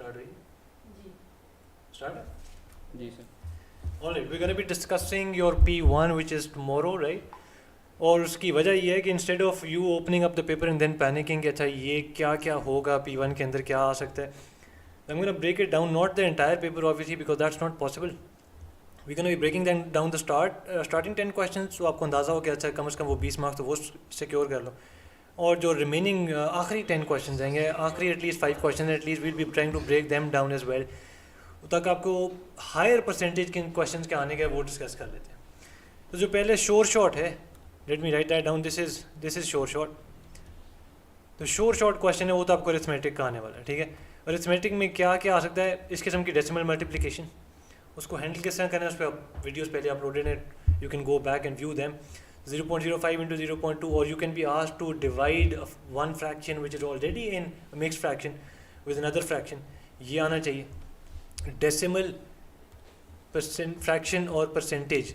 Start हुई जी start जी sir. Alright we gonna be discussing your P1 which is tomorrow right. और उसकी वजह ये है कि instead of you opening up the paper and then panicking अच्छा ये क्या क्या होगा P1 के अंदर क्या आ सकता है. I am gonna break it down not the entire paper obviously because that's not possible. We gonna be breaking down the starting 10 questions तो आपको अंदाज़ा हो कि अच्छा कम से कम वो 20 मार्क्स तो वो सिक्योर कर लो. और जो रिमेनिंग आखिरी 10 क्वेश्चंस आएंगे आखिरी at least 5 question at least will be trying to break them down as well. तक आपको हायर परसेंटेज किन क्वेश्चंस के आने का वो डिस्कस कर लेते हैं. तो जो पहले श्योर शॉट है let me right that down this is sure shot. तो श्योर शॉट क्वेश्चन है वो तो आपको अरिथमेटिक का आने वाला है. ठीक है अरिथमेटिक में क्या क्या आ सकता है इस किस्म की डेसिमल मल्टीप्लिकेशन उसको हैंडल किस तरह करना है उस पर वीडियोस पहले अपलोडेड है. You can go back and view them. 0.05 into 0.2 or you can be asked to divide one fraction which is already in a mixed fraction with another fraction. ये आना चाहिए. डेसिमल परसेंट फ्रैक्शन और percentage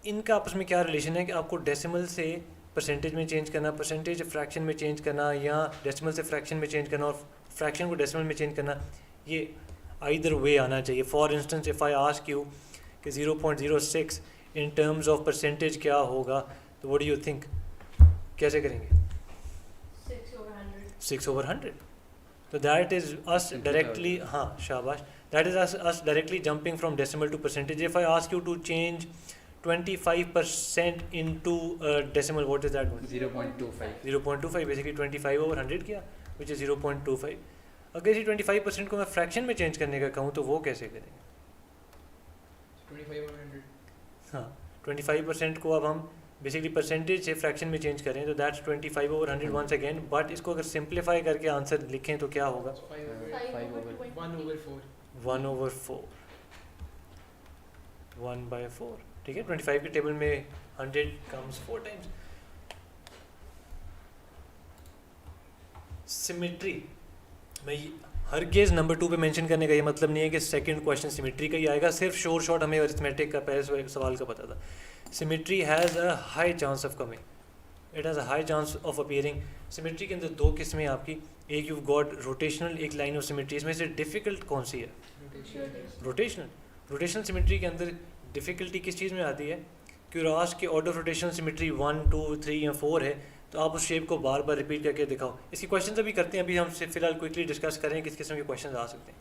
इनका आपस में क्या relation है कि आपको डेसिमल से परसेंटेज में चेंज करना परसेंटेज फ्रैक्शन में चेंज करना या डेसिमल से फ्रैक्शन में चेंज करना और फ्रैक्शन को डेसिमल में चेंज करना ये आइदर वे आना चाहिए. For instance if I ask you कि 0.06 इन टर्म्स ऑफ परसेंटेज क्या होगा तो व्हाट डू यू थिंक कैसे करेंगे 6/100. तो दैट इज़ अस डायरेक्टली हाँ शाबाश that is us directly jumping from decimal to percentage. If I ask you to change 25% into decimal what is that going? 0.25. 0.25 basically 25/100 किया which is 0.25. अगर इसी 25% को मैं फ्रैक्शन में चेंज करने का कहूँ तो वो कैसे करेंगे? 25/100. हाँ 25% को अब हम बेसिकली परसेंटेज से फ्रैक्शन में चेंज करें तो दैट्स 25/100 वंस अगेन. बट इसको अगर सिंप्लीफाई करके आंसर लिखें तो क्या होगा? 1/4. 1/4 1/4. ठीक है 25 के टेबल में 100 कम्स 4 टाइम्स. सिमेट्री मैं हरगिज़ नंबर 2 पे मेंशन करने का ये मतलब नहीं है कि सेकंड क्वेश्चन सिमेट्री का ही आएगा. सिर्फ शोर शॉर्ट हमें अरिथमेटिक का पहले सवाल का पता था. Symmetry has a high chance of coming. It has a high chance of appearing. Symmetry के अंदर दो किस्में आपकी. एक यू गॉट रोटेशनल एक लाइन ऑफ सिमेट्री. इसमें से डिफ़िकल्ट कौन सी है? रोटेशनल सिमेट्री के अंदर डिफ़िकल्टी किस चीज़ में आती है कि रास के ऑर्डर ऑफ रोटेशनल सिमेट्री 1 2 3 या 4 है तो आप उस शेप को बार बार रिपीट करके दिखाओ. इसकी क्वेश्चन अभी करते हैं. अभी हम फिलहाल क्विकली डिस्कस करें किस किस्म के क्वेश्चन आ सकते हैं.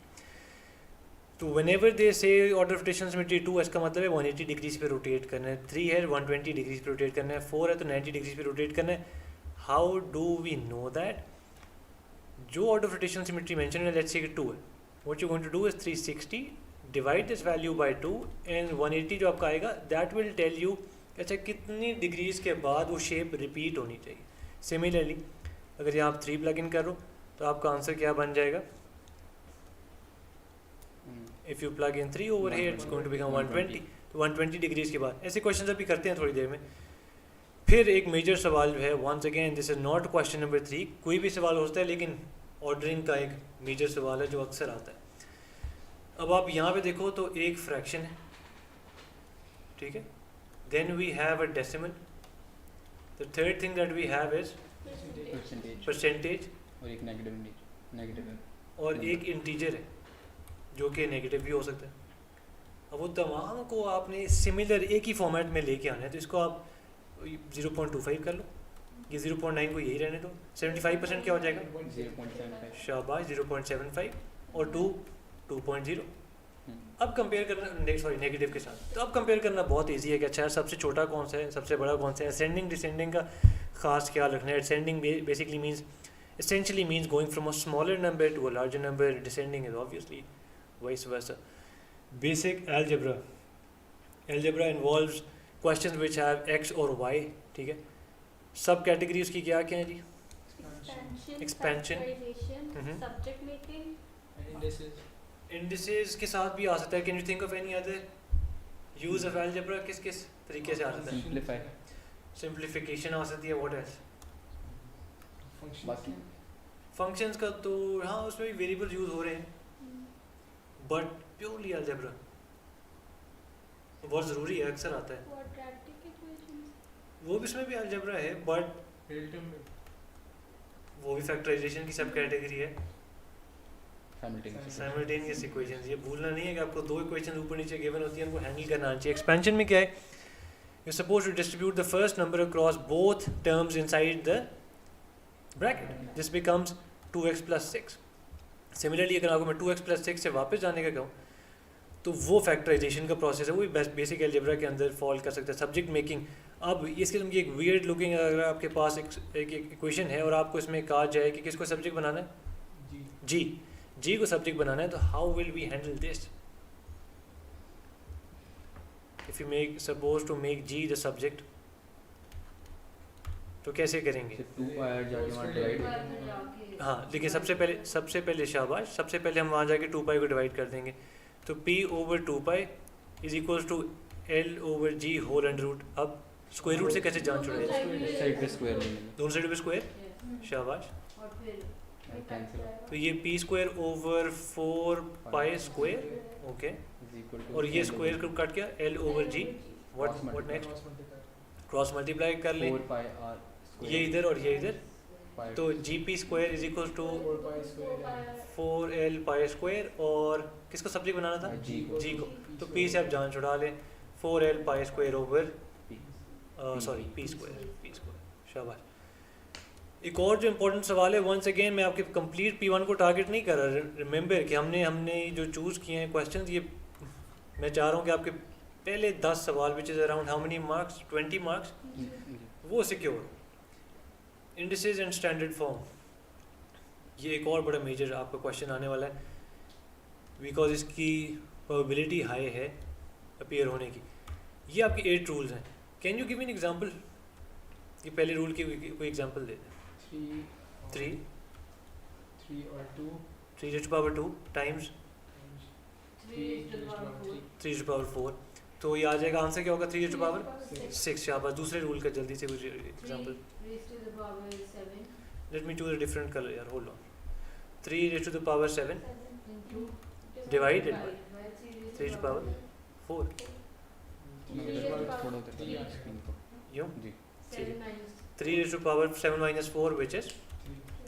तो व्हेनेवर दे से ऑर्डर ऑफ रोटेशनल सिमेट्री 2 इसका मतलब है 180 डिग्रीज पे रोटेट करना है. 3 है 120 डिग्रीज पे रोटेट करना है. 4 है तो 90 डिग्रीज पे रोटेट करना है. How do we know that? जो order of rotational symmetry mention है लेट्स से कि 2 है. What you going to do is 360 divide this value by 2 and 180 जो आपका आएगा दैट विल टेल यू अच्छा कितनी डिग्रीज के बाद वो शेप रिपीट होनी चाहिए. सिमिलरली अगर यहाँ आप 3 प्लग इन करो तो आपका आंसर क्या बन जाएगा? If you plug in 3 over here it's going to become 120. तो 120 डिग्रीज के बाद ऐसे क्वेश्चन अभी करते हैं थोड़ी देर में. फिर एक मेजर सवाल है once again this is not question number 3. कोई भी सवाल हो सकता है लेकिन ऑर्डरिंग का एक मेजर सवाल है जो अक्सर आता है. अब आप यहाँ पे देखो तो एक फ्रैक्शन है. ठीक है then we have a decimal. The third thing that we have is percentage और एक नेगेटिव है और एक इंटीजर है जो कि नेगेटिव भी हो सकता है. अब वो तमाम को आपने सिमिलर एक ही फॉर्मेट में लेके आना है. तो इसको आप 0.25 कर लो. ये 0.9 को यही रहने दो. 75% क्या हो जाएगा? 0.75. शाबाश 0.75 और 2.0. अब कंपेयर करना सॉरी नेगेटिव के साथ. तो अब कंपेयर करना बहुत इजी है कि अच्छा सबसे छोटा कौन सा है सबसे बड़ा कौन सा है. असेंडिंग डिसेंडिंग का खास ख्याल रखना है. Ascending basically means essentially means going from a smaller number to a larger number. Descending is obviously vice versa. Basic algebra involves questions which have x or y. ठीक है सब कैटेगरी उसकी क्या क्या है जी? Expansion. subject making, And indices. Indices के साथ भी आ सकता है. Can you think of any other use of algebra? किस किस तरीके से आ सकता है? सिंप्लीफाई. सिंप्लीफिकेशन आ सकती है. What else? Function. बाकी फंक्शंस का तो हाँ उसमें भी वेरिएबल यूज हो रहे हैं बट प्योरली अलजेब्रा बहुत ज़रूरी है अक्सर आता है. quadratic equations, वो भी इसमें भी अलजेब्रा है बट Relative में. वो भी फैक्टराइजेशन की सब कैटेगरी है. Simultaneous. साइमल्टेनियस इक्वेशंस, ये भूलना नहीं है कि आपको दो इक्वेशंस ऊपर नीचे गिवन होती हैं, उनको हैंडल करना आना चाहिए। एक्सपेंशन में क्या है, you suppose to distribute the first number across both terms inside the bracket, this becomes 2x + 6। Similarly अगर आपको मैं 2x + 6 से वापस जाने का कहूँ तो वो फैक्टराइजेशन का प्रोसेस है, वो भी बेसिक अलजेब्रा के अंदर फॉल कर सकता है। सब्जेक्ट मेकिंग, अब इसके लिए एक वियर्ड लुकिंग, अगर आपके पास एक इक्वेशन है और आपको इसमें कहा जाए कि किसको सब्जेक्ट बनाना है, जी को सब्जेक्ट बनाना है, तो how will we handle this? If you make suppose to make G the subject, तो कैसे करेंगे? सिर्फ 2 पाई जाके वहाँ डिवाइड। हाँ, लेकिन सबसे पहले शाबाश, सबसे पहले हम वहाँ जाके 2 पाई को डिवाइड कर देंगे, तो p/2 pi is equals to L/g whole under root. अब स्क्वायर रूट से कैसे जान छुड़ाएंगे? इस साइड पे स्क्वायर ले लेंगे, दोनों साइड पे स्क्वायर, शाबाश। और फिर कैंसिल तो ये p² / 4 pi, okay, is equal to, और ये स्क्वायर को कट गया L/g, what next? Cross multiply कर लें, 4 पाई r स्क्वायर, ये इधर और ये इधर, पाई तो gp² is equal to 4 4l² और किसको सब्जेक्ट बनाना था? g को। तो p से आप जान छुड़ा लें, 4l² over p, sorry p², शाबाश। एक और जो इम्पोर्टेंट सवाल है, वंस अगेन मैं आपके कंप्लीट P1 को टारगेट नहीं कर रहा, रिमेंबर कि हमने जो चूज़ किए हैं क्वेश्चंस, ये मैं चाह रहा हूँ कि आपके पहले 10 सवाल which is around how many marks, 20 marks, वो secure. Indices and standard form, ये एक और बड़ा मेजर आपका क्वेश्चन आने वाला है, बिकॉज इसकी प्रोबेबिलिटी हाई है अपीयर होने की। ये आपके 8 रूल्स हैं, can you give an example? ये पहले रूल की कोई एग्जांपल दे दें। 3 और 2 3^2 टाइम्स 3^4, तो ये आ जाएगा, आंसर क्या होगा? 3^6। शाबाश, दूसरे रूल का जल्दी से कुछ example. Let me choose a different colour यार, होल्ड ऑन। 3^7 डिवाइडेड बाय 3^4, थोड़ा उधर स्क्रीन को यूँ जी, 3^7 - 4 which is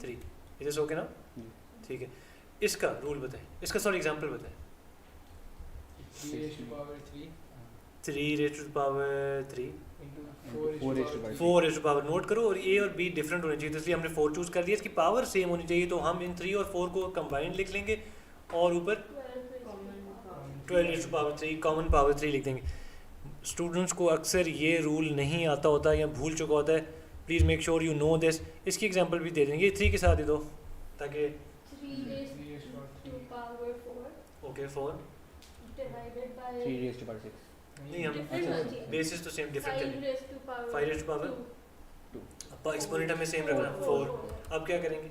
3। Is this okay ना? जी। ठीक है, इसका रूल बताएं, इसका सॉरी एग्जांपल बताएं। 3^3 4 नोट करो, और ए और बी डिफरेंट होने चाहिए, तो इसलिए हमने 4 चूज कर लिया। इसकी पावर सेम होनी चाहिए, तो हम इन 3 और 4 को कंबाइंड लिख लेंगे और ऊपर 12^3 कॉमन पावर 3 लिख देंगे। स्टूडेंट्स को अक्सर ये रूल नहीं आता होता या भूल चुका होता है, please make sure you know this. इसकी एग्जांपल भी दे देंगे, 3 के साथ दे दो ताकि ओके 4 3^6 नहीं, हम बेसिस तो सेम डिफरेंट चलेंगे। 5^2 अब एक्सपोनेंट हमें सेम रखना 4। अब क्या करेंगे?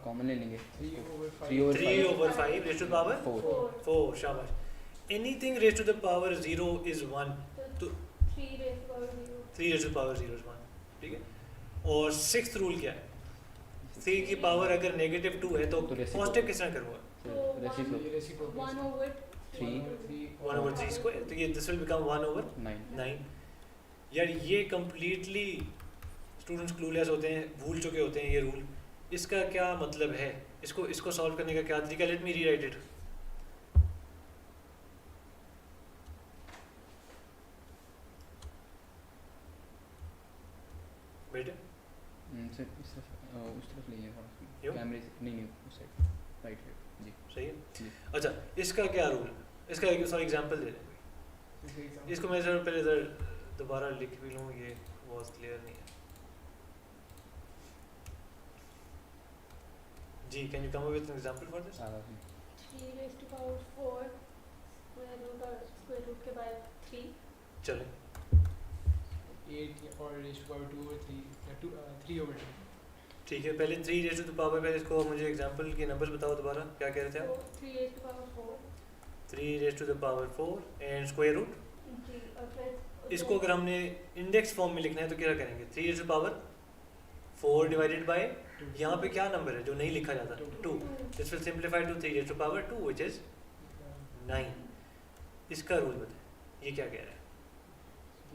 कॉमन ले लेंगे, 3/5 raised to the power 4, शाबाश। Anything raise to the power 0 is 1, तो 3 raised to the power 0 is 1, ठीक है। और 6th रूल क्या है? 3 की पावर अगर -2 है तो पॉजिटिव किस तरह करवा? रेसिप्रोकल 1/3 स्क्वायर, तो ये दिस विल बिकम 1/9। यार ये कम्प्लीटली स्टूडेंट्स क्लूलेस होते हैं, भूल चुके होते हैं ये रूल। इसका क्या मतलब है? इसको सॉल्व करने का क्या तरीका? Let me rewrite it. बेटे सर इस तरफ ले थोड़ा, क्यों? कैमरे से नहीं उस साइड, राइट है जी, सही है। जी। अच्छा, इसका क्या रूल? इसका एक सॉरी एग्जांपल दे दें। इसको मैं जरा पहले इधर दोबारा लिख भी लूँ, ये बहुत क्लियर नहीं है जी। Can you come up with an example for this? 3^4 square root के बाद 3। चलें, 8 और raised to power 2 or 3/2 ठीक है। पहले 3 raised to the power, पहले इसको मुझे एग्जांपल के नंबर्स बताओ दोबारा, क्या कह रहे थे आप? 3^4 3 raised to the power 4 and square root. जी, और फिर इसको अगर हमने इंडेक्स फॉर्म में लिखना है तो क्या करेंगे? 3 raised to the power 4 divided by, यहाँ पे क्या नंबर है जो नहीं लिखा जाता? 2। This will simplify to 3 raised to the power 2 which is 9। इसका रूल बताएं, ये क्या कह रहा है?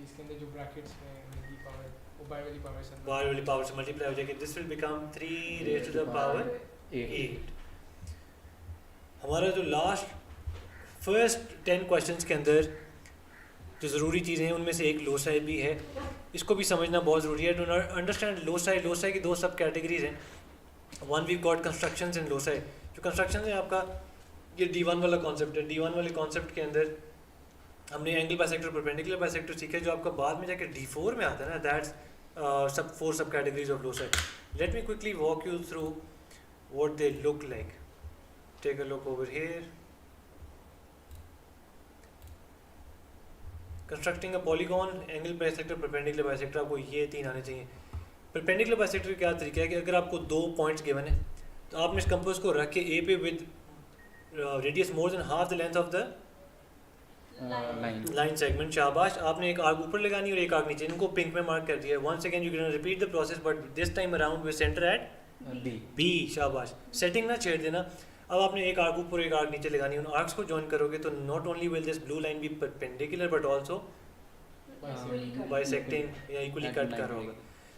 इसके अंदर जो ब्रैकेट्स में उनकी पावर वो बाहर वाली पावर से बाहर वाली पावर से मल्टीप्लाई हो जाएगी, this will become 3 raised to the power 8। हमारा जो लास्ट फर्स्ट 10 क्वेश्चंस के अंदर जो ज़रूरी चीज़ें हैं उनमें से एक लोसाई भी है, इसको भी समझना बहुत ज़रूरी है। टू अंडरस्टैंड लोसाई की दो सब कैटेगरीज हैं। One we got constructions in loci. जो कंस्ट्रक्शन है आपका, ये D1 वाला कॉन्सेप्ट है। D1 वाले कॉन्सेप्ट के अंदर हमने एंगल बाइसेक्टर, परपेंडिकुलर बाइसेक्टर सीखा, जो आपका बाद में जाकर D4 में आता है ना, दैट्स सब 4 subcategories of loci. Let me quickly walk you through what they look like. Take a look over here. Constructing a polygon, angle bisector, perpendicular bisector, आपको ये 3 आने चाहिए। परपेंडिकुलर बाइसेक्टर क्या तरीका है कि अगर आपको 2 पॉइंट्स गिवन है तो आपने इस कंपास को रख के ए पे with radius more than half the length of the line segment, शाबाश, आपने एक आर्क ऊपर लगानी और एक आर्क नीचे, इनको पिंक में मार्क कर दिया। Once again you can repeat the process but this time around with centre at B, शाबाश। सेटिंग ना छेड़ देना। अब आपने एक आर्क ऊपर एक आर्क नीचे लगानी है, उन आर्क्स को जॉइन करोगे तो not only will this blue line be perpendicular but also bisecting या इक्वली कट कर रहा होगा।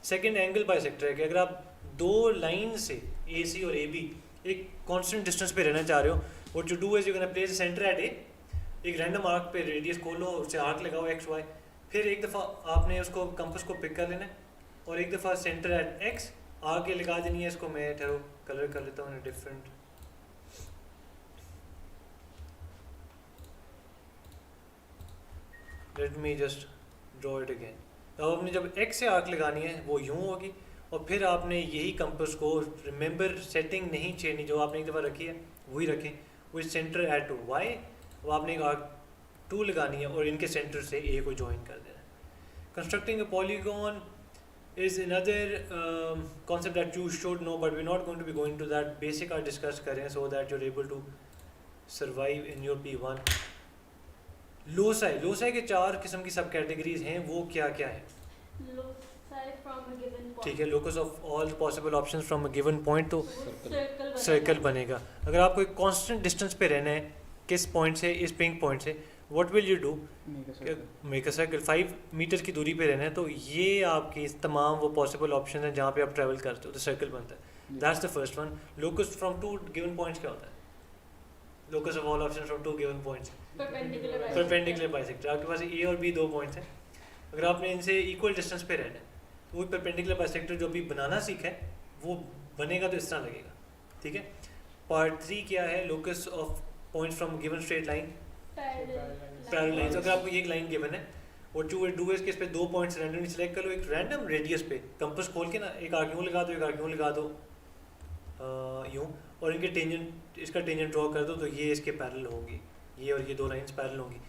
सेकंड एंगल बाइसेक्टर है कि अगर आप 2 लाइन से AC और AB एक कांस्टेंट डिस्टेंस पे रहना चाह रहे हो, what you do is you can place centre at A, एक रैंडम आर्क पे रेडियस खोलो, उससे आर्क लगाओ XY, फिर एक दफ़ा आपने उसको कंपास को पिक कर लेना है और एक दफ़ा सेंटर एट X आर्क के लगा देनी है। इसको मैं ठहरो कलर कर लेता हूँ different. Let me just draw it again. अब आपने जब X से आर्क लगानी है वो यूँ होगी और फिर आपने यही कंपास को, रिमेंबर सेटिंग नहीं छेड़नी, जो आपने एक दफ़ा रखी है वही रखें, विद सेंटर एट Y। अब आपने एक आर्क 2 लगानी है और इनके सेंटर से A को ज्वाइन कर देना है। Constructing a polygon is another concept that you should know but we not going to be going to that, basic आर डिस्कस करें so that you are able to survive in your P1। Loci के 4 किस्म की सब categories हैं, वो क्या क्या है? Loci from a given point. ठीक है, locus of all possible options from a given point, तो सर्कल सर्कल बनेगा। अगर आपको एक कांस्टेंट डिस्टेंस पे रहना है किस पॉइंट से, इस पिंक पॉइंट से, what will you do? Make a circle. 5 metre की दूरी पे रहना है तो ये आपकी तमाम वो पॉसिबल ऑप्शन है जहाँ पे आप ट्रैवल करते हो तो सर्कल बनता है। That's the first one. Locus from 2 given points क्या होता है? Locus of all option from 2 given points, perpendicular bisector. आपके पास A और B 2 पॉइंट्स हैं, अगर आपने इनसे इक्वल डिस्टेंस पे रहना है तो वो परपेंडिकुलर बाइसेक्टर जो भी बनाना सीखा है वो बनेगा तो इस तरह लगेगा। ठीक है। पार्ट 3 क्या है? Locus of points from given straight line, parallel lines. अगर आपको ये एक लाइन गिवन है, what you will do is कि इस पे 2 पॉइंट्स रैंडमली सिलेक्ट कर लो, एक रैंडम रेडियस पे कंपास खोल के ना एक आर्क यूँ लगा दो, एक आर्क यूँ लगा दो, यूँ, और इनके टेंजेंट, इसका टेंजेंट ड्रॉ कर दो तो ये इसके पैरेलल होगी, ये और ये 2 लाइंस पैरेलल होंगी।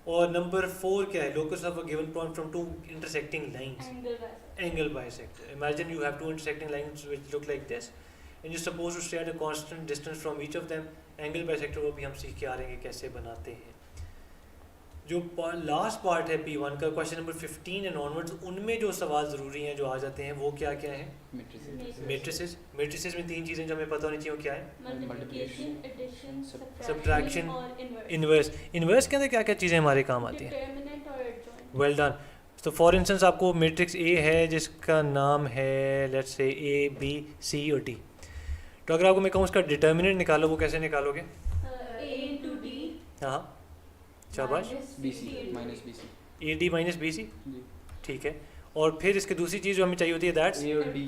और नंबर 4 क्या है? Locus of a given point from 2 intersecting lines, angle bisector. Imagine you have 2 intersecting lines which look like this and you're supposed to stay at a constant distance from each of them. Angle bisector वो भी हम सीख के आ रहे हैं कि कैसे बनाते हैं। जो लास्ट पार्ट है P1 का, क्वेश्चन नंबर 15 एंड ऑनवर्ड्स, उनमें जो सवाल ज़रूरी हैं जो आ जाते हैं वो क्या क्या हैं? मैट्रिसेस। मैट्रिसेस में 3 चीज़ें जो हमें पता होनी चाहिए वो क्या है? मल्टीप्लिकेशन, एडिशन, Subtraction और इन्वर्स। इन्वर्स के अंदर क्या क्या चीज़ें हमारे काम आती हैं? डिटरमिनेंट और एडजॉइंट। Well done. तो फॉर इंस्टेंस आपको मैट्रिक्स A है जिसका नाम है लेट्स से A B C और D, तो अगर आपको मैं कहूँ उसका डिटर्मिनेंट निकालो, वो कैसे निकालोगे? A into D हाँ, शाबाश, BC minus BC, AD minus BC, जी। ठीक है। और फिर इसकी दूसरी चीज़ जो हमें चाहिए होती है दैट्स A और D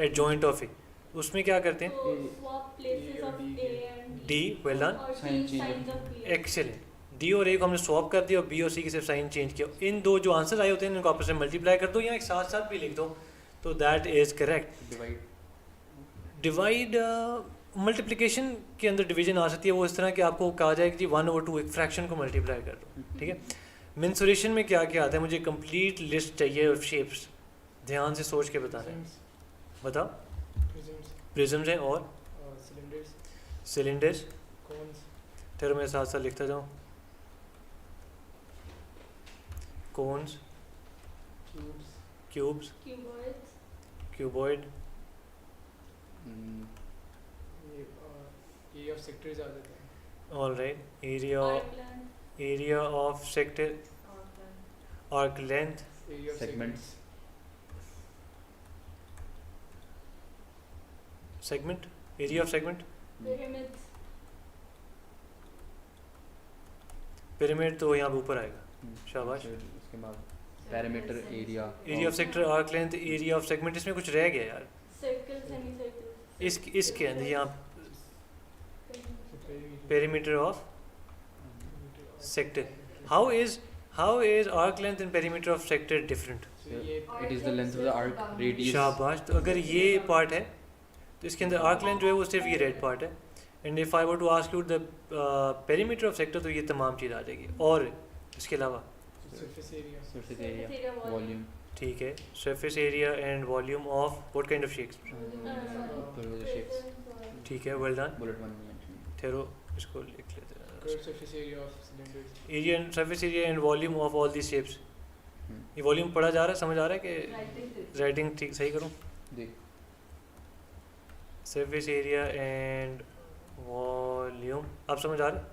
एडजॉइंट ऑफ ए, उसमें क्या करते हैं? तो swap places of A and D, well done, और Sign change change signs of B. Excellent. D और A को हमने स्वैप कर दिया और B और C की सिर्फ साइन चेंज किया। इन 2 जो आंसर आए होते हैं इनको आपस में मल्टीप्लाई कर दो या एक साथ साथ भी लिख दो तो that is correct. Divide, divide multiplication के अंदर डिवीजन आ सकती है वो इस तरह कि आपको कहा जाए कि जी 1/2 एक फ्रैक्शन को मल्टीप्लाई कर दो, ठीक है। मेंसुरेशन में क्या क्या आता है? मुझे कंप्लीट लिस्ट चाहिए ऑफ शेप्स, ध्यान से सोच के बताना है। बताओ। प्रिज्म्स हैं और सिलेंडर्स, फिर मैं साथ साथ लिखता जाऊँ। कोन्स, क्यूब्स, Cuboids, क्यूबॉइड, ये ऑफ सेक्टर्स आ जाते हैं। All right, area arcland, of sector, arc length, area of segments, segment, area of segment, pyramids, pyramid तो यहाँ पे ऊपर आएगा। शाबाश। फिर उसके बाद parameter area area of sector, arc length, area of segment, इसमें कुछ रह गया यार। सर्कल सेमी सर्कल इसके अंदर यहाँ So perimeter. Perimeter of sector. How is arc length and perimeter of sector different? So ये it is the length of the arc radius. शाबाश। तो अगर ये पार्ट है तो इसके अंदर आर्क लेंथ जो है वो सिर्फ ये रेड पार्ट है, and if I were to ask you the perimeter of sector तो ये तमाम चीज़ आ जाएगी। और इसके अलावा surface area. Surface area area volume. Volume ठीक है, surface area and volume of what kind of shapes. Shapes ठीक है, वेल डन। बुलेट वन में mention ठहरो, इसको लिख लेते हैं। Curved surface area of cylinders. Area and surface area and volume of all these shapes. ये वॉल्यूम पढ़ा जा रहा है, समझ आ रहा है कि राइटिंग ठीक सही करूँ? देख सरफेस एरिया एंड वॉल्यूम आप समझ आ रहा है?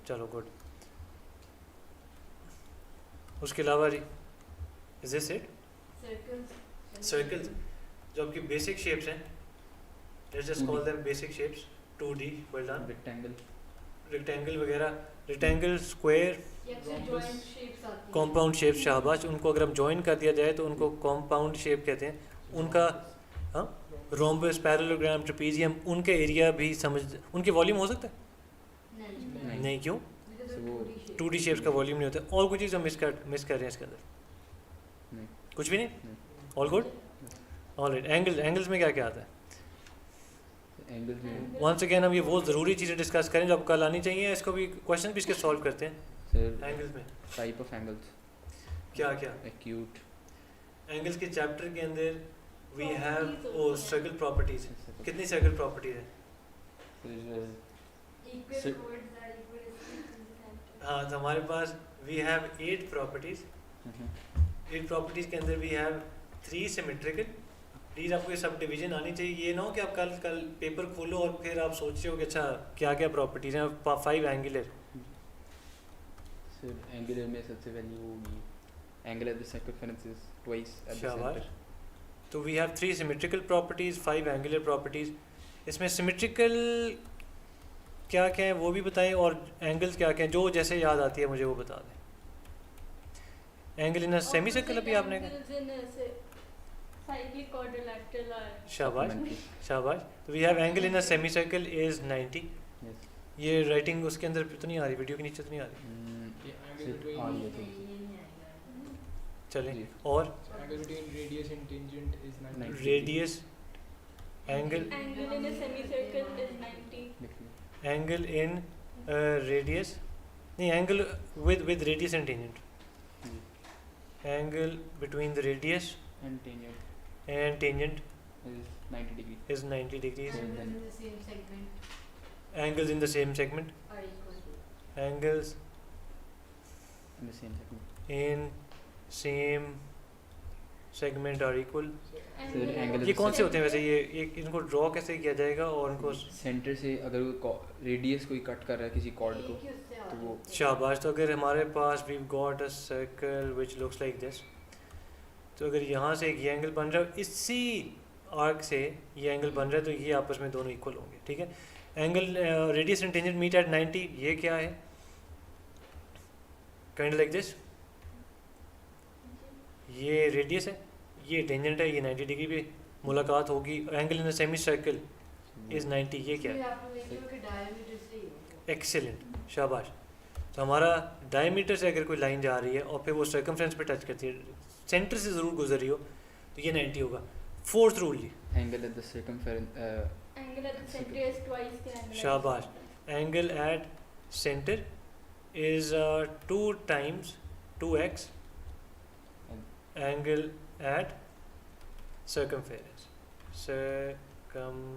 चलो गुड। उसके अलावा इज दिस इट? सर्कल्स जो आपकी बेसिक शेप्स हैं, let's just call them basic shapes, 2D, well done. Rectangle rectangle वगैरह, रेक्टेंगल, स्क्वायर, कॉम्पाउंड शेप, शाबाश। उनको अगर हम जॉइन कर दिया जाए तो उनको कॉम्पाउंड शेप कहते हैं। उनका हाँ, रोम्बस, पैरेललोग्राम, ट्रेपीजियम, उनके एरिया भी समझ, उनके वॉल्यूम हो सकता है? नहीं, क्यों? वो 2D शेप्स का वॉल्यूम नहीं होता। और कोई चीज़ हम मिस कर रहे हैं इसके अंदर? नहीं कुछ भी नहीं? All good, all right. Angles में क्या क्या आता है? एंगल्स में वंस अगेन हम ये वो ज़रूरी चीज़ें डिस्कस करें जो आपको कल आनी चाहिए। इसको भी क्वेश्चन भी इसके सॉल्व करते हैं। सर एंगल्स में टाइप ऑफ एंगल्स क्या क्या? एक्यूट एंगल्स के चैप्टर के अंदर वी हैव सर्कल प्रॉपर्टीज। कितनी सर्कल प्रॉपर्टीज है? हाँ, तो हमारे पास वी हैव 8 प्रॉपर्टीज। 8 प्रॉपर्टीज के अंदर वी हैव 3 सिमेट्रिकल। प्लीज़ आपको ये सब डिवीजन आनी चाहिए। ये ना हो कि आप कल पेपर खोलो और फिर आप सोच रहे हो कि अच्छा क्या क्या प्रॉपर्टीज हैं। 5 एंगुलर। सर एंगुलर में सबसे पहली वो होगी angle at the circumference is twice at the शाबाश। सेंटर। तो we have 3 symmetrical properties, 5 angular properties. इसमें सिमेट्रिकल क्या क्या है वो भी बताएं, और एंगल्स क्या क्या हैं, जो जैसे याद आती है मुझे वो बता दें। Angle in a semicircle अभी आपने कहा। cyclic quadrilateral are शाबाश शाबाश। तो we have angle in a semicircle is 90। Yes ये राइटिंग उसके अंदर तो नहीं आ रही, वीडियो के नीचे तो नहीं आ रही। ये angle सिर्फ between आ गया तो चलें। जी। और angle between radius and tangent is 90. Radius, angle angle in a semicircle is 90. लिख लो एंगल इन रेडियस नहीं, angle with radius and tangent. Angle between the radius and tangent and tangent is 90 degree. is 90 degrees. And then Angles in the same segment. Angles in the same segment. in same segment are equal. Sir, angle ये कौन से होते हैं वैसे? ये इनको draw कैसे किया जाएगा? और इनको सेंटर से अगर वो रेडियस कोई कट कर रहा है किसी कॉर्ड को तो वो शाबाश। तो अगर हमारे पास we've got a circle which looks like this, तो अगर यहाँ से एक ये एंगल बन रहा है, इसी आर्क से ये एंगल बन रहा है, तो ये आपस में दोनों इक्वल होंगे। ठीक है। Angle radius and tangent meet at 90। ये क्या है? Kind like this. ये रेडियस है, ये टेंजेंट है, ये 90 डिग्री पे मुलाकात होगी। Angle in the semi circle is 90। ये क्या है? एक्सेलेंट, शाबाश। तो हमारा डायमीटर से अगर कोई लाइन जा रही है और फिर वो सर्कमफ्रेंस पे टच करती है, सेंटर से ज़रूर गुजर रही हो, तो ये 90 होगा। 4th रूल जी। Angle at the circumference Angle at the center is twice the angle. शाबाश। Angle at centre is 2 times 2x angle at circumference. Circumference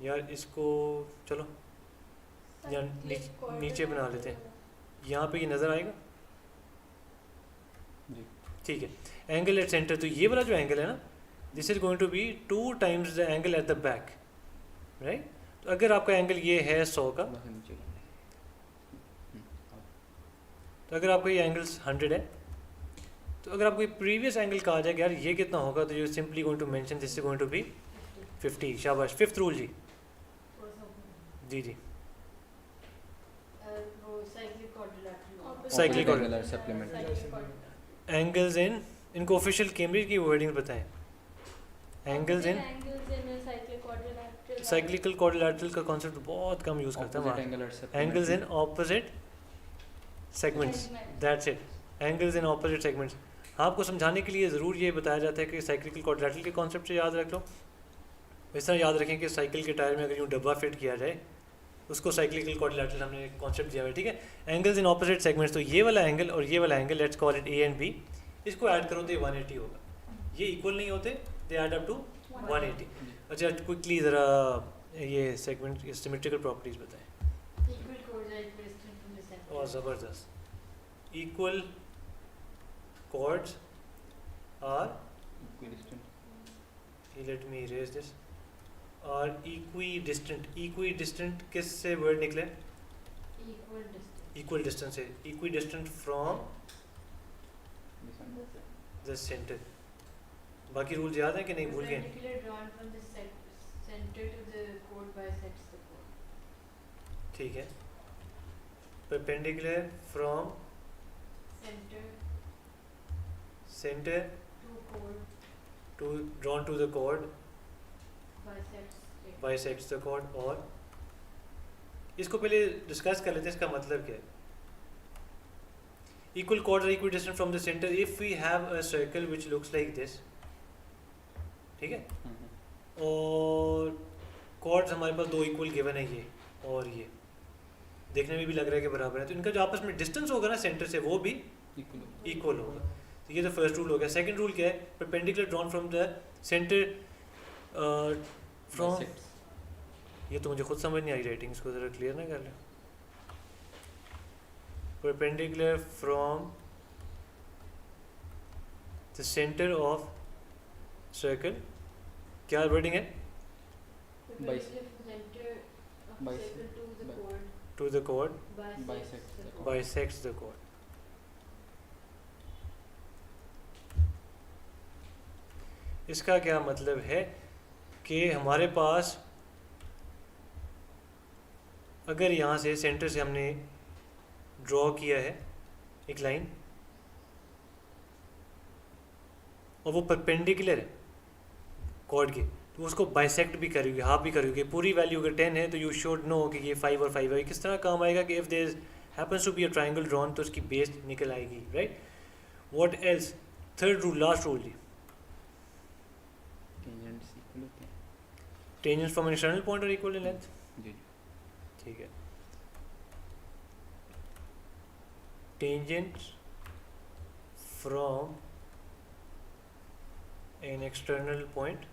यार इसको चलो या नीचे बना लेते हैं। यहाँ पे ये नज़र आएगा? जी ठीक है। एंगल एट सेंटर, तो ये वाला जो एंगल है ना, this is going to be 2 times the angle at the back, right? तो अगर आपका एंगल ये है 100 का, बस नीचे तो अगर आपका ये एंगल 100 है, तो अगर आपको प्रीवियस एंगल कहा जाएगा यार ये कितना होगा, तो you simply going to mention this is going to be 50। शाबाश। 5th रूल जी। जी जी। Cyclic opposite order. angle are supplement. Cyclic order. Angles in इनको ऑफिशियल कैम्ब्रिज की वर्डिंग बताएं. Angles in Angles in a cyclic quadrilateral. Cyclical quadrilateral का concept बहुत कम यूज़ करता Opposite है. angle are supplement. Angles in opposite segments. That's it. Angles in opposite segments. आपको समझाने के लिए ज़रूर ये बताया जाता है कि साइक्लिकल क्वाड्रिलैटरल के कॉन्सेप्ट से याद रख लो. इस तरह याद रखें कि साइकिल के टायर में अगर यूँ डब्बा फिट किया जाए उसको साइक्लिकल क्वाड्रिलैटरल हमने कॉन्सेप्ट दिया हुआ है. ठीक है. एंगल्स इन ऑपोजिट सेगमेंट्स, तो ये वाला एंगल और ये वाला angle, let's call it A and B, इसको ऐड करो तो ये 180 होगा. ये इक्वल नहीं होते, दे ऐड अप टू 180. अच्छा क्विकली ज़रा ये सेगमेंट ये सिमेट्रिकल प्रॉपर्टीज बताएं. Equal chords are equidistant from the center. और ज़बरदस्त. Equal chords are, Equidistant. let me erase this, are equidistant. equidistant किस से वर्ड निकले? Equal distance. equal distance से. equidistant from This one. the center. बाकी rule याद है कि नहीं, भूल गए? Perpendicular drawn from the center to the chord bisects the chord. ठीक है. perpendicular from Center center to chord to drawn to the chord bisects it. bisects the chord. और इसको पहले डिस्कस कर लेते हैं, इसका मतलब क्या है. equal chords are equidistant from the center if we have a circle which looks like this. ठीक है. और chords हमारे पास दो इक्वल गिवन है, ये और ये देखने में भी लग रहा है कि बराबर है, तो इनका जो आपस में डिस्टेंस होगा ना सेंटर से वो भी Equal. इक्वल होगा. तो ये तो फर्स्ट रूल हो गया. सेकंड रूल क्या है? Perpendicular drawn from the centre from, Bisects. ये तो मुझे खुद समझ नहीं आई राइटिंग, इसको ज़रा क्लियर ना कर लें. Perpendicular from the centre of circle, क्या वर्डिंग है? Perpendicular from center of the Bisect. circle to the Bi- chord to the chord bisects the chord. bisects the chord. इसका क्या मतलब है कि हमारे पास अगर यहाँ से सेंटर से हमने ड्रॉ किया है एक लाइन और वो परपेंडिकुलर है कॉर्ड के, तो उसको बाइसेक्ट भी करोगे, हाफ भी करोगे. पूरी वैल्यू अगर 10 है तो यू शुड नो कि ये 5 और 5 है. किस तरह काम आएगा कि if there happens to be a triangle drawn तो उसकी बेस निकल आएगी. Right. What else? Third rule, last rule जी. Tangents equal होते हैं. Tangents from an external point और इक्वल इन लेंथ. जी. ठीक है. Tangents from an external point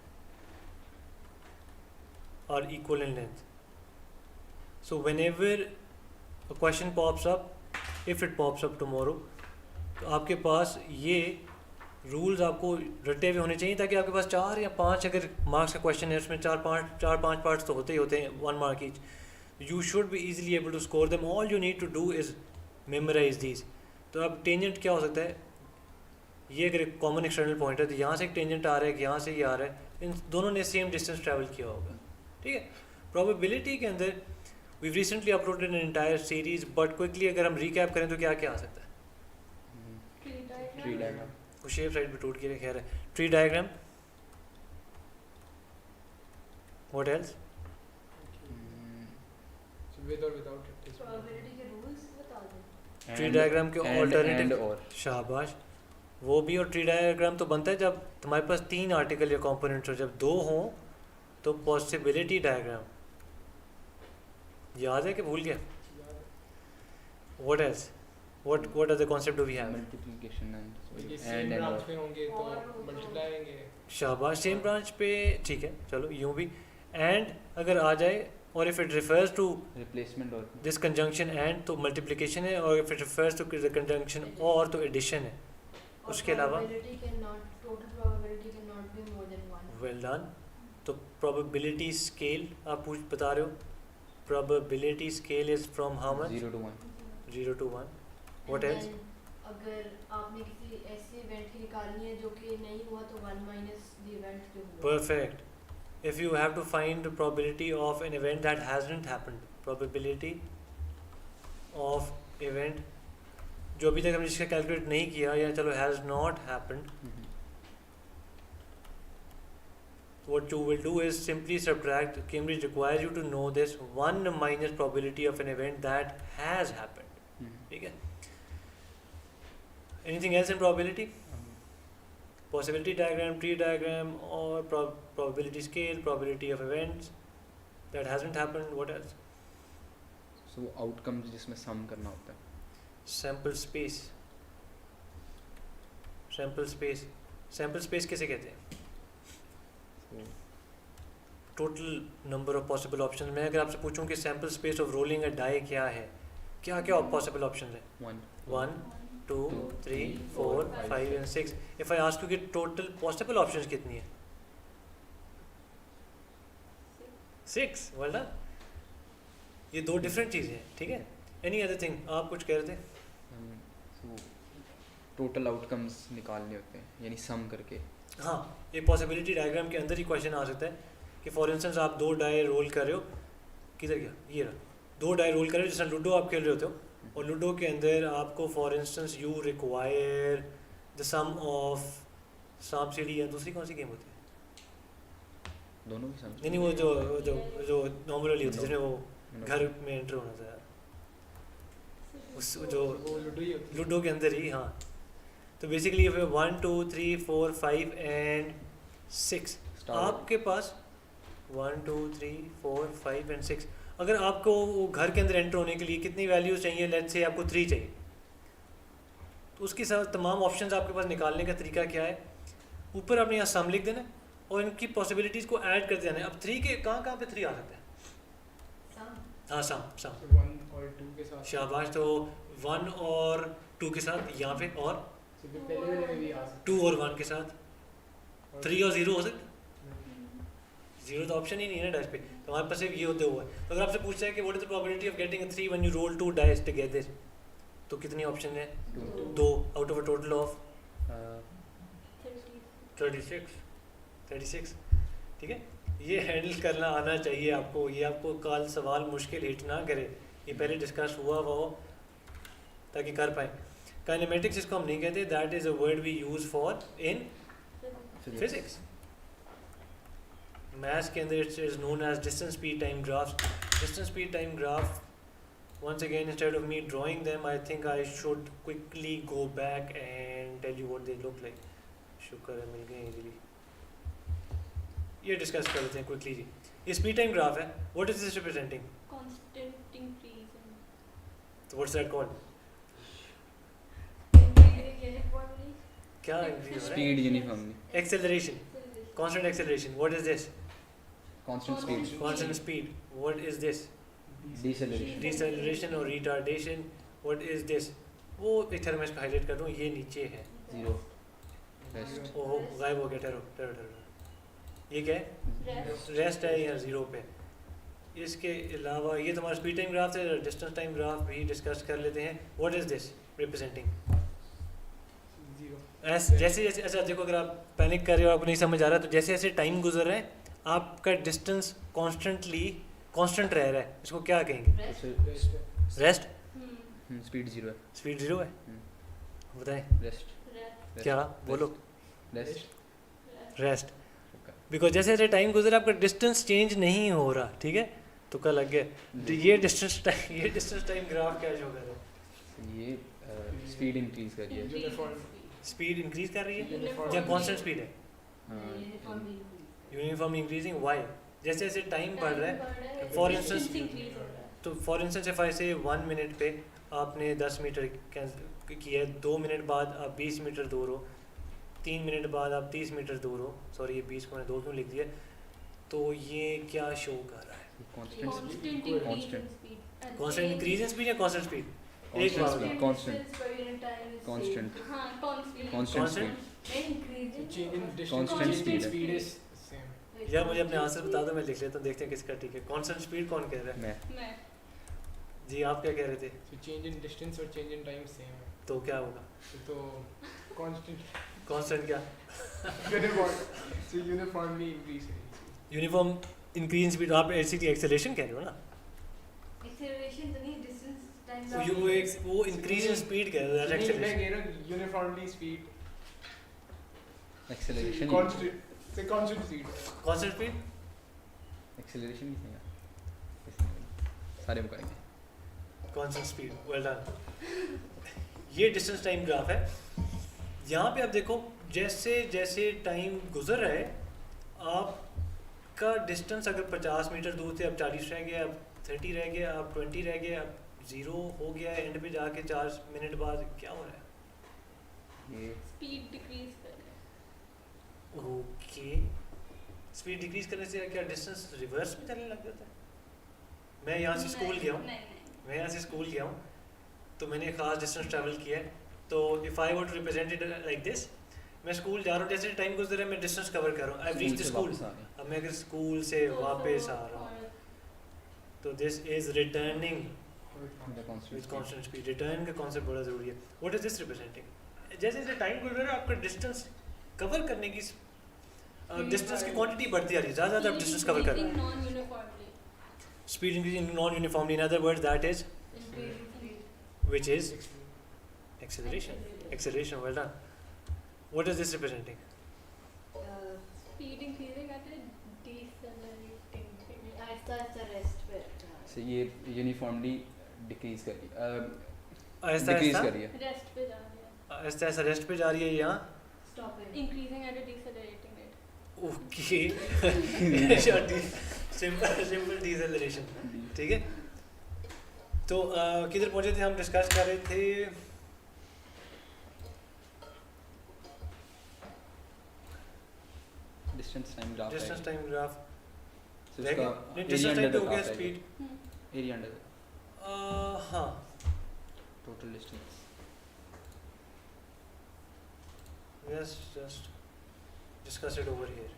are equal in length. So whenever a question pops up, if it pops up tomorrow, तो आपके पास ये रूल्स आपको रटे हुए होने चाहिए ताकि आपके पास 4 या 5 अगर मार्क्स का क्वेश्चन है उसमें 4-5 पार्ट्स तो होते ही होते हैं, 1 mark each. You should be easily able to score them. All you need to do is memorize these. तो अब टेंजेंट क्या हो सकता है? ये अगर एक कॉमन एक्सटर्नल पॉइंट है तो यहाँ से एक टेंजेंट आ रहा है, यहाँ से ये आ रहा है, इन दोनों ने सेम डिस्टेंस ट्रैवल किया होगा. ठीक है. प्रोबेबिलिटी के अंदर we recently uploaded an entire series, but quickly अगर हम रिकैप करें तो क्या क्या आ सकता है? Tree diagram. Tree diagram. वो शेप साइड पे टूट के खैर है. Tree diagram. What else? So with or without it is. Probability के rules बता दो. ट्री डायग्राम के and ऑल्टरनेटिव. और. शाबाश. वो भी. और ट्री डायग्राम तो बनता है जब तुम्हारे पास 3 आर्टिकल या कंपोनेंट्स हो. जब 2 हों तो पॉसिबिलिटी डायग्राम. याद है कि भूल गया? What else? What other concept do we have? Multiplication and ये and सेम and ब्रांच और. में होंगे तो और वो तो- मल्टीप्लाई होंगे. शाबाश. सेम ब्रांच पे. ठीक है चलो यूँ भी. एंड अगर आ जाए और if it refers to Replacement और. दिस कंजंक्शन एंड तो मल्टीप्लिकेशन है, और if it refers to the conjunction और तो एडिशन है. और उसके अलावा probability cannot, total probability cannot be more than 1. Well done. तो प्रोबेबिलिटी स्केल आप बता रहे हो. Probability scale is from how much? 0 to 1. 0 to 1. What And else? then अगर आपने किसी ऐसे इवेंट की निकालनी है जो कि नहीं हुआ तो 1 minus the event जो हुआ. Perfect. If you have to find the probability of an event that hasn't happened, probability of event जो अभी तक हमने जिसका कैलकुलेट नहीं किया या चलो has not happened, what you will do is simply subtract. Cambridge requires you to know this 1 minus probability of an event that has happened. ठीक है? Anything else in probability? Possibility diagram, tree diagram, or probability scale, probability of events that hasn't happened. What else? सो वो outcomes जिसमें सम करना होता है. Sample space. Sample space. Sample space किसे कहते हैं? So, total number of possible option. मैं अगर आपसे पूछूं कि sample space of rolling a die क्या है, क्या क्या पॉसिबल ऑप्शन है? 1 2 3 4 5 and 6. If I ask you कि टोटल पॉसिबल ऑप्शंस कितनी है? 6. Well done. ये दो डिफरेंट चीज़ें हैं. ठीक है. Any other thing? आप कुछ कह रहे थे? so टोटल आउटकम्स निकालने होते हैं यानी सम करके. हाँ, एक पॉसिबिलिटी डायग्राम के अंदर ही क्वेश्चन आ सकता है कि फॉर इंस्टेंस आप 2 डाई रोल कर रहे हो. किधर गया? ये रहा. 2 डाई रोल कर रहे हो, जैसे लूडो आप खेल रहे होते हो, और लूडो के अंदर आपको for instance you require the sum of सांप सीढ़ी, या दूसरी कौन सी गेम होती है? दोनों की सम. नहीं, वो जो नॉर्मल वाली होती है जिसमें वो घर में एंटर होना था यार, उस जो वो लूडो ही होती है. लूडो के अंदर ही. हाँ, तो बेसिकली 1 2 3 4 5 एंड 6. आपके पास 1 2 3 4 5 एंड 6. अगर आपको वो घर के अंदर एंटर होने के लिए कितनी वैल्यूज चाहिए? लेट्स से आपको 3 चाहिए, तो उसके साथ तमाम ऑप्शंस आपके पास निकालने का तरीका क्या है? ऊपर आपने यहाँ सम लिख देना और इनकी पॉसिबिलिटीज़ को ऐड करते जाना है. अब 3 के कहाँ पे 3 आ सकता है? हाँ, सम. 1 और 2 के साथ. शाबाश. तो 1 और 2 के साथ यहाँ पे, और So, फिर पहले वाले में भी आ सकते 2 और 1 के साथ. हैं. 3 और 0 हो सकता है? 0 तो ऑप्शन ही नहीं है ना डाइस पे. तो हमारे पास सिर्फ ये होते हुआ है. तो अगर आपसे पूछता है कि what is the probability of getting 3 when you roll 2 dice together, तो कितनी ऑप्शन है? 2 out of a total of 36. ठीक है. ये हैंडल करना आना चाहिए आपको. ये आपको कल सवाल मुश्किल हिट ना करे, ये पहले डिस्कस हुआ हो ताकि कर पाए. काइनेमेटिक्स इसको हम नहीं कहते. That is a word we use for in physics. Maths के अंदर it is known as distance speed time graphs. Distance speed time graph, once again instead of me drawing them, I think I should quickly go back and tell you what they look like. शुक्र है मिल गए easily. ये discuss कर लेते हैं quickly जी. ये speed time graph है. What is this representing? constant increase in तो व्हाट्स दैट कॉल्ड? uniformly क्या increase हो रहा है? Speed uniformly. Acceleration. Constant acceleration. What is this? Constant speed. Constant speed. What is this? Deceleration. Deceleration or retardation. What is this? वो एक तरह मैं इसको हाईलाइट कर दूँ. ये नीचे है. 0 रेस्ट. ओहो, गायब हो गया. ठहरो. ये क्या है? रेस्ट है या 0 पे. इसके अलावा ये तुम्हारा स्पीड टाइम ग्राफ है. डिस्टेंस टाइम ग्राफ भी डिस्कस कर लेते हैं. What is this representing? 0. जैसे अच्छा देखो, अगर आप पैनिक कर रहे हो, आपको नहीं समझ आ रहा, तो जैसे जैसे टाइम गुजर रहा है आपका डिस्टेंस कांस्टेंट रह रहा है. इसको क्या कहेंगे? rest rest. स्पीड 0 है. स्पीड 0 है. Hmm. बताएं रेस्ट. क्या? बोलो. रेस्ट. रेस्ट. बिकॉज जैसे जैसे टाइम गुजर रहा है आपका डिस्टेंस चेंज नहीं हो रहा. ठीक है. तो क्या लग गया? ये डिस्टेंस टाइम ग्राफ क्या शो कर रहा है? ये स्पीड इंक्रीज कर रही है. Uniform. स्पीड इंक्रीज कर रही है Uniform. या कांस्टेंट स्पीड है? uniformly uniform increasing. वाई? जैसे जैसे टाइम बढ़ रहा है, for instance- तो फॉर इंस्टेंस इफ आई से 1 मिनट पे आपने 10 मीटर किया है, 2 मिनट बाद आप 20 मीटर दूर हो, 3 मिनट बाद आप 30 मीटर दूर हो. सॉरी, ये 20 को मैंने 2 क्यों लिख दिया? तो ये क्या शो कर रहा है? Constant constant increase in Constant. speed and constant increase in speed या कांस्टेंट स्पीड? एक बात Constant. बताओ. Constant. Constant. हाँ, constant. Constant Constant? Speed. And increasing. Change in distance. Constant change in speed है. speed is same. यार मुझे अपने answer बता दो, मैं लिख लेता हूँ, देखते हैं किसका ठीक है. कांस्टेंट स्पीड कौन कह रहा है? मैं. मैं जी आप क्या कह रहे थे? So change in distance और change in time same है. तो क्या होगा? तो constant. कांस्टेंट क्या? Uniform. So uniformly increase करेगी. Uniform increase speed. आप ऐसी एक्सेलरेशन कह रहे हो ना? acceleration तो नहीं, distance टाइम वो इंक्रीज इन स्पीड कह रहा है, नहीं मैं acceleration. कह रहा हूँ uniformly speed acceleration constant speed Constant speed. Acceleration नहीं है, सारे में करेंगे. Constant speed. Well done. ये डिस्टेंस टाइम ग्राफ है. यहाँ पे आप देखो जैसे जैसे टाइम गुजर रहा है आपका डिस्टेंस अगर 50 मीटर दूर थे अब 40 रह गया, अब 30 रह गया, अब 20 रह गया, अब 0 हो गया है, एंड पे जाके 4 मिनट बाद क्या हो रहा है? ये स्पीड डिक्रीज कर रहा है. ओके. स्पीड डिक्रीज करने से क्या डिस्टेंस रिवर्स में चलने लग जाता है? मैं यहाँ से स्कूल गया हूँ, मैं यहाँ से स्कूल गया हूँ तो मैंने एक खास डिस्टेंस ट्रैवल किया है. तो if I would represent it like this, मैं स्कूल जा रहा हूँ, जैसे टाइम गुजर रहा है मैं डिस्टेंस कवर कर रहा हूँ. I reach the school. अब मैं अगर स्कूल से वापस आ रहा हूँ तो this is returning with constant speed. Return का कॉन्सेप्ट बड़ा ज़रूरी है. What is this representing? जैसे जैसे टाइम गुजर रहा है आपका डिस्टेंस कवर करने की डिस्टेंस की क्वांटिटी बढ़ती आ रही है, ज़्यादा ज़्यादा डिस्टेंस कवर कर रहे हैं. Non uniformly. Speed increasing non uniformly. In other words, that is which is acceleration. Acceleration. Well done. What is this representing? Speed increasing at a decelerating rate. आहिस्ता आहिस्ता रेस्ट पे से ये यूनिफॉर्मली डिक्रीज कर रही है, आहिस्ता डिक्रीज आहिस्ता कर रही है. रेस्ट पे जा रही है. आहिस्ता आहिस्ता रेस्ट पे जा रही है यहाँ. Stopping increasing at a decelerating rate. Okay. Simple deceleration. ठीक है. तो किधर पहुंचे थे हम? डिस्कस कर रहे थे distance time graph. Distance time graph. Distance distance time पे हो गया स्पीड. एरिया अंडर हाँ. Total distance. Let's just discuss it over here.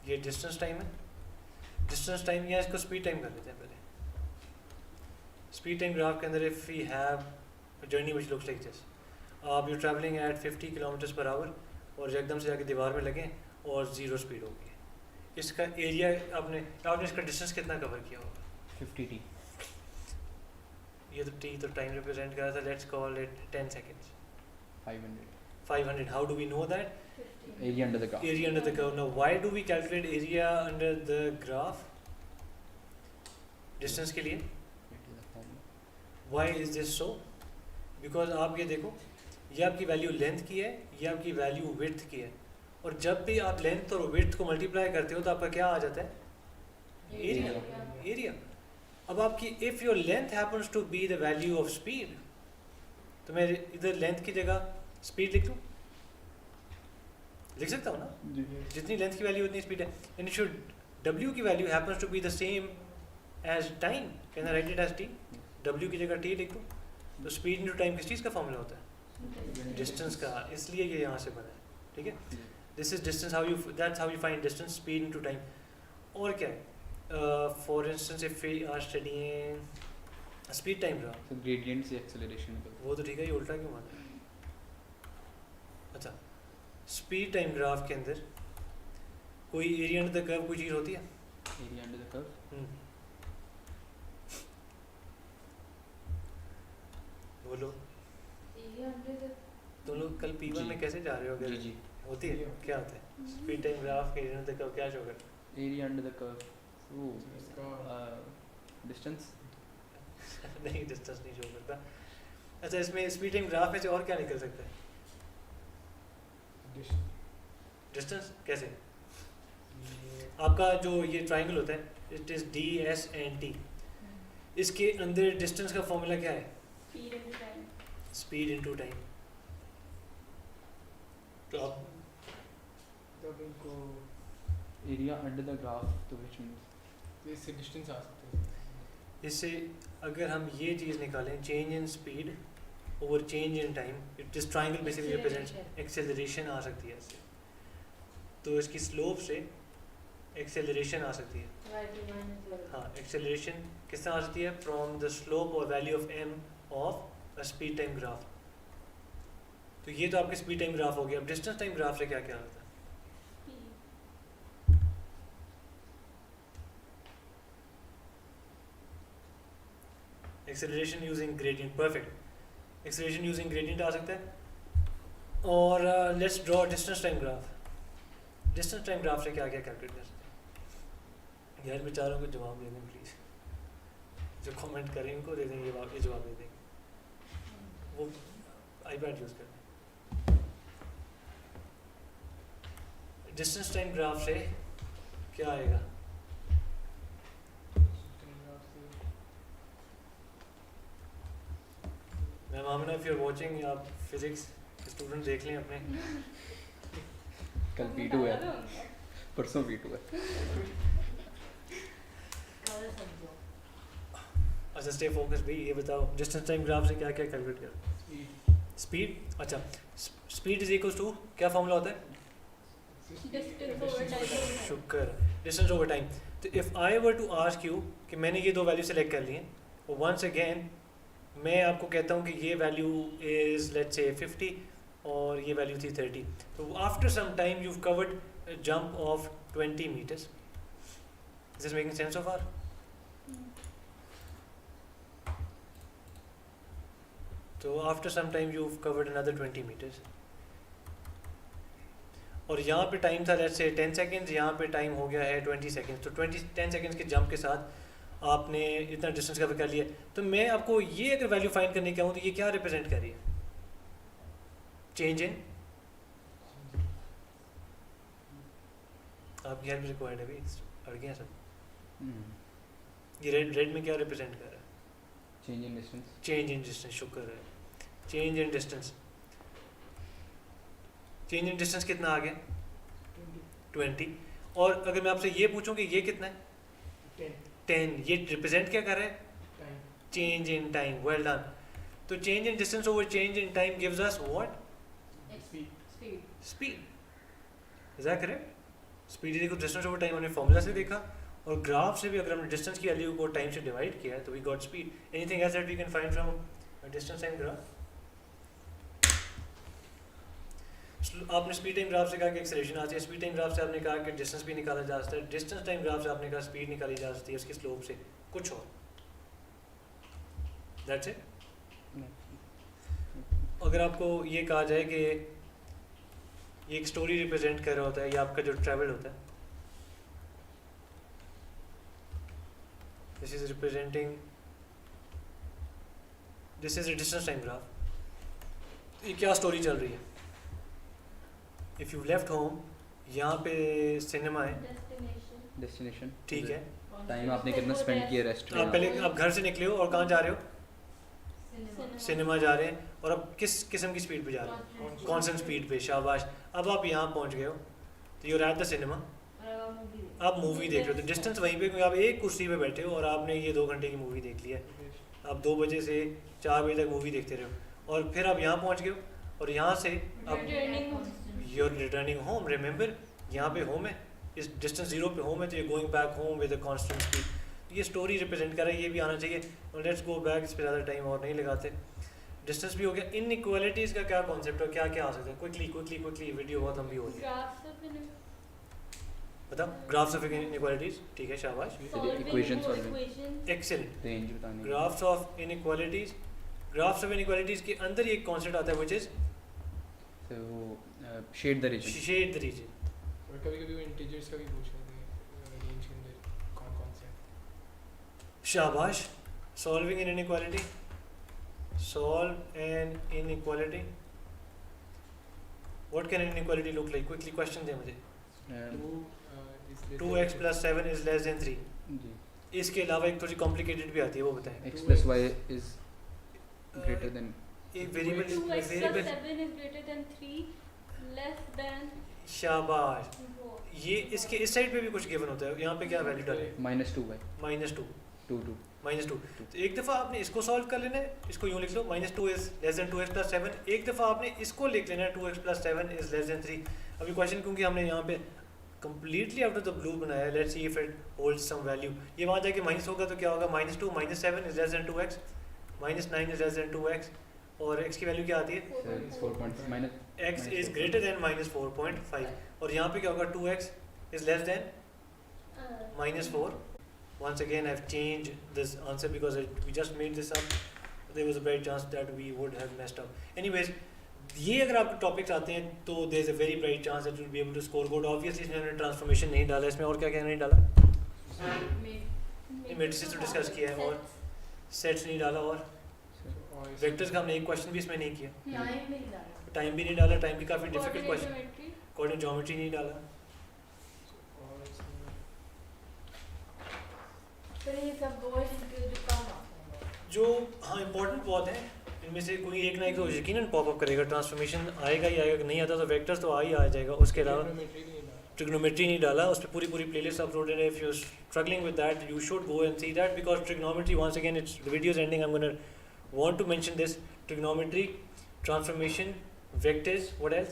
ये डिस्टेंस टाइम है. डिस्टेंस टाइम या इसको स्पीड टाइम कर लेते हैं पहले. स्पीड टाइम ग्राफ के अंदर if we have a journey which looks like this, आप you travelling at 50 kilometre per hour और एकदम से जाके दीवार में लगे और ज़ीरो स्पीड होगी. इसका एरिया आपने इसका डिस्टेंस कितना कवर किया होगा? 50 t. ये तो टी तो टाइम रिप्रेजेंट कर रहा था. Let's call it 10 seconds. 500. 500. How do we know that? Area under the graph. Area under the curve. Now why do we calculate area under the graph? Distance के लिए. It is a formula. Why is this so? Because आप ये देखो, ये आपकी value length की है, ये आपकी वैल्यू विड्थ की है, और जब भी आप लेंथ और विड्थ को मल्टीप्लाई करते हो तो आपका क्या आ जाता है? एरिया. एरिया. अब आपकी if your length happens to be the value of speed, तो मैं इधर लेंथ की जगह स्पीड लिख दूँ? लिख सकता हूँ ना. जितनी लेंथ की वैल्यू उतनी स्पीड है. एंड शुड w की value happens to be the same as time, can I write it as t? w की जगह t लिख दूँ. तो स्पीड इनटू टाइम किस चीज़ का फॉर्मूला होता है? डिस्टेंस का. इसलिए ये यहाँ से बना है. ठीक है. This is distance. How you that's how you find distance, speed into time. और क्या है? For instance if we are studying speed time graph. So gradient से acceleration का. वो तो ठीक है, ये उल्टा क्यों माना है? अच्छा, स्पीड टाइम ग्राफ के अंदर कोई एरिया अंडर द कर्व कोई चीज़ होती है? Area under the curve. बोलो. एरिया अंडर द तुम लोग कल P1 में जी. कैसे जा रहे हो? अगर जी. होती है, क्या होता है? स्पीड टाइम ग्राफ के एरिया अंडर द कर्व क्या शो करता Area under the curve. So इसका distance. है? नहीं, डिस्टेंस नहीं शो करता. अच्छा, इसमें स्पीड टाइम ग्राफ में से और क्या निकल सकता है? डिस्टेंस कैसे? आपका जो ये ट्राइंगल होता है, it is D S and T. इसके अंदर डिस्टेंस का फॉर्मूला क्या है? Speed into time. Speed into time. तो आप तब इनको Area under the graph, तो which means तो इससे डिस्टेंस आ सकते हैं. इससे अगर हम ये चीज़ निकालें, change in speed over change in time, it this triangle basically represents acceleration आ सकती है इससे. तो इसकी स्लोप से एक्सेलरेशन आ सकती है. y2 minus y1. हाँ, एक्सेलरेशन किस तरह आ सकती है? फ्रॉम द स्लोप और value of m of a speed time graph. तो ये तो आपके स्पीड टाइम ग्राफ हो गया। अब डिस्टेंस टाइम ग्राफ से क्या क्या होता है? Acceleration using gradient, perfect. Acceleration using gradient आ सकता है। और let's draw distance time graph. Distance time graph से क्या क्या कैलकुलेट कर सकते हैं? यार बेचारों को जवाब दे दें प्लीज़, जो कमेंट करें उनको दे दें ये जवाब दे देंगे। वो आईपैड यूज़ करें। डिस्टेंस टाइम ग्राफ से क्या आएगा? Ma'am Amina, if you are watching, आप फिजिक्स स्टूडेंट देख लें अपने। कल P2 है, परसों P2 है। कल समझो। अच्छा स्टे फोकस भाई, ये बताओ डिस्टेंस टाइम ग्राफ से क्या क्या कैलकुलेट कर? Speed speed. अच्छा, स्पीड इज इक्वल टू क्या फॉर्मूला होता है? Distance over time. शुक्र, डिस्टेंस ओवर टाइम। तो if I were to ask you कि मैंने ये दो वैल्यू सेलेक्ट कर ली हैं, और वंस अगेन मैं आपको कहता हूँ कि ये वैल्यू इज़ लेट्स से 50 और ये वैल्यू थी 30, तो after some time you covered jump of 20 metres. Is this making sense of are? तो after some time you covered another 20 metres, और यहाँ पे टाइम था लेट्स से 10 सेकेंड्स, यहाँ पे टाइम हो गया है 20 सेकेंड्स। तो 10 सेकेंड्स के जंप के साथ आपने इतना डिस्टेंस कवर कर लिया। तो मैं आपको ये अगर वैल्यू फाइंड करने क्या हूँ तो ये क्या रिप्रेजेंट कर रही है? चेंज इन, आपकी हेल्प रिक्वायर्ड है भाई, अड़ गए हैं सब। ये रेड में क्या रिप्रेजेंट कर रहा है? Change in distance. Change in distance, शुक्र है। Change in distance, change in distance कितना आ गया? 20। और अगर मैं आपसे ये पूछूं कि ये कितना है? 10। ये रिप्रेजेंट क्या कर रहा है? Time change in time. Well done. तो change in distance over change in time gives us what? Speed speed. Speed. Is that correct? Speed is equal to distance over time हमने फॉर्मूला से देखा, और graph से भी अगर हमने distance की वैल्यू को टाइम से डिवाइड किया तो we got speed. Anything else that we can find from distance time graph? आपने स्पीड टाइम ग्राफ से कहा कि एक्सेलरेशन आती है, स्पीड टाइम ग्राफ से आपने कहा कि डिस्टेंस भी निकाला जा सकता है, डिस्टेंस टाइम ग्राफ से आपने कहा स्पीड निकाली जा सकती है उसकी स्लोप से, कुछ और। That's it. अगर आपको ये कहा जाए कि ये एक स्टोरी रिप्रेजेंट कर रहा होता है, या आपका जो ट्रैवल होता है, this is representing, this is a distance time graph। ये क्या स्टोरी चल रही है? इफ़ यू लेफ्ट होम, यहाँ पे सिनेमा है, Destination. डेस्टिनेशन ठीक है। टाइम आपने कितना स्पेंड किया रेस्ट आप पहले आप घर से निकले हो और कहाँ जा रहे हो? सिनेमा। सिनेमा जा रहे हैं, और अब किस किस्म की स्पीड पे जा रहे हो? कॉन्स्टेंट स्पीड पे। शाबाश। अब आप यहाँ पहुँच गए हो, तो यूर एट द सिनेमा, आप मूवी देख रहे हो। तो डिस्टेंस वहीं पे, क्योंकि आप एक कुर्सी पे बैठे हो और आपने ये 2 घंटे की मूवी देख ली है। आप 2 बजे से 4 बजे तक मूवी देखते रहे हो, और फिर आप यहाँ पहुँच गए हो, और यहाँ से अब यूर रिटर्निंग होम। रिमेंबर, यहाँ पे होम है, इस डिस्टेंस 0 पे होम है, तो ये going back home with a constant speed. ये स्टोरी रिप्रेजेंट कर रहा है, ये भी आना चाहिए। और लेट्स गो बैक, इस पर ज़्यादा टाइम और नहीं लगाते। डिस्टेंस भी हो गया। इनइक्वालिटीज़ का क्या कॉन्सेप्ट है, क्या क्या आ सकता है? क्विकली, वीडियो बहुत लंबी हो रही है। Graphs of inequality. बताओ, ग्राफ्स ऑफ इनइक्वालिटीज़, ठीक है, शाबाश, equation solving. Equations. Excellent. Range बताने के graphs of inequalities, graphs of inequalities के अंदर ये एक कॉन्सेप्ट आता है विच इज़ तो वो shade the region. Shade the region. और कभी-कभी वो इंटीजर्स का भी पूछ लेते हैं रेंज के अंदर कौन-कौन से हैं। शाबाश। Solving an inequality, solve an inequality. What can an inequality look like? Quickly question दे मुझे। 2x + 7 is less than 3। जी। इसके अलावा एक थोड़ी कॉम्प्लिकेटेड भी आती है, वो बताएं। x + y is greater than एक variable 2x + variable 7 is greater than 3, less than शाबाश। what? ये इसके इस साइड पे भी कुछ गिवन होता है, यहाँ पे क्या वैल्यू डालें? -2y -2 2 -2। तो एक दफ़ा आपने इसको सॉल्व कर लेना है, इसको यूँ लिख लो, -2 is less than 2x + 7। एक दफ़ा आपने इसको लिख लेना है, 2x + 7 is less than 3। अभी क्वेश्चन क्योंकि हमने यहाँ पे completely out of the blue बनाया है, let's see if it holds some value. ये वहाँ जाके माइनस होगा तो क्या होगा? -2 -7 is less than 2x, -9 is less than 2x, और x की वैल्यू क्या आती है? So it's 4.5 minus. x is greater than minus 4.5 और यहाँ पे क्या होगा? 2x is less than minus 4. Once again I've changed this answer because we just made this up. There was a very chance that we would have messed up. Anyways, ये अगर आपको topics आते हैं तो there is a very bright chance that you'll be able to score good. Obviously इसमें हमने transformation नहीं डाला, इसमें और क्या क्या नहीं डाला? मेट्रिसेस तो डिस्कस किया है और सेट्स नहीं डाला और और इस- वेक्टर्स का हमने एक क्वेश्चन भी इसमें नहीं किया, टाइम भी नहीं डाला। टाइम भी नहीं डाला, टाइम की काफ़ी difficult question, Geometry. Coordinate geometry नहीं डाला. और इसमें फिर ये सब दो इनके जो काम आते हैं। जो हाँ इंपॉर्टेंट बहुत है, इनमें से कोई एक ना एक तो यकीनन पॉपअप करेगा. ट्रांसफॉर्मेशन आएगा ही आएगा, नहीं आता तो वेक्टर्स तो आ ही आ जाएगा. उसके अलावा trigonometry भी नहीं डाला। ट्रिग्नोमेट्री नहीं डाला, उस पर पूरी पूरी प्लेलिस्ट अपलोडेड है. If you struggling with that you should go and see that because trigonometry once again it's the video is ending. I am gonna want to mention this. Trigonometry, transformation, vectors, what else,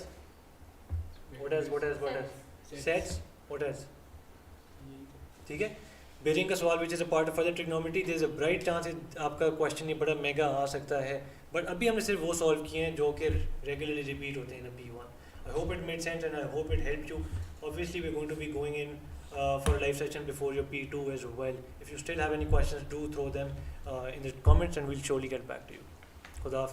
sets, what else. यही तो। ठीक है, bearing का सवाल which is a part of other trigonometry. There is a bright chance आपका question ये बड़ा mega आ सकता है, बट अभी हमने सिर्फ वो सॉल्व किए हैं जो कि रेगुलरली रिपीट होते हैं इन P1. I hope it made sense and I hope it helped you. Obviously we're going to be going in for a live session before your P2 as well. If you still have any questions, do throw them in the comments and we'll surely get back to you. Khuda Hafiz.